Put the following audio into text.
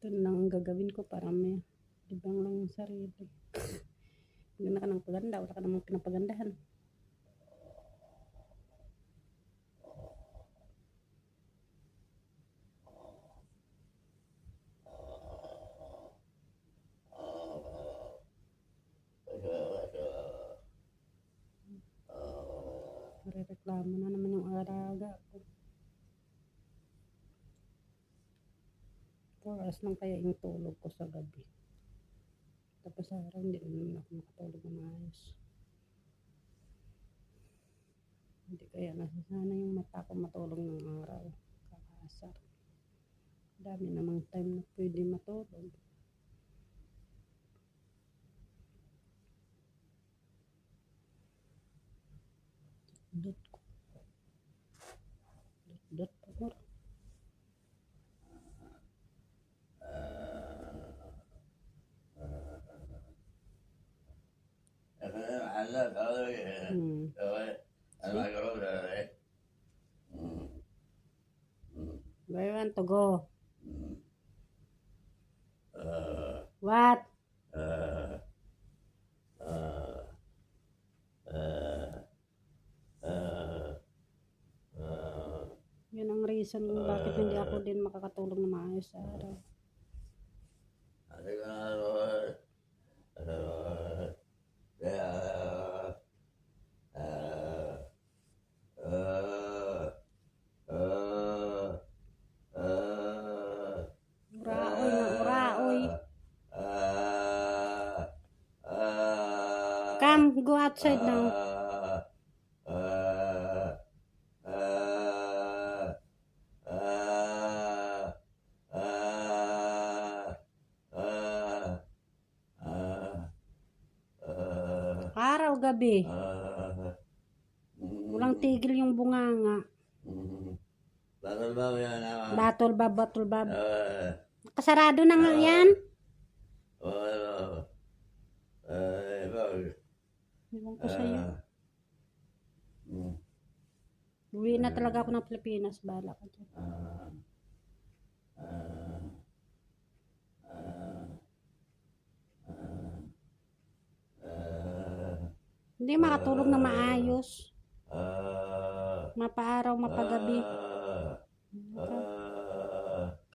Ito lang ang gagawin ko para may libang lang yung sarili. Hindi ka ng paganda, wala ka namang pinapagandahan. Reklamo na naman yung alaga ko. Oras lang kaya yung tulog ko sa gabi. Tapos sa araw hindi naman ako makatulog na maayos. Hindi kaya nasasana yung mata ko matulog ng araw. Kakaasar. Dami namang time na pwede matulog. Dot ko. Dot pa mo. Where you want to go? What? Yun ang reason kung bakit hindi ako din makakatulog na maayos sa araw. Uraoy na uraoy. Come, go outside now. Araw, gabi. Walang tigil yung bunganga. Batulbab, batulbab. Nakasarado na nga yan. Iwan ko sa'yo. Uwi na talaga ako ng Pilipinas. Bahala ka dyan. Hindi makatulog na maayos. Mapaaraw, mapagabi.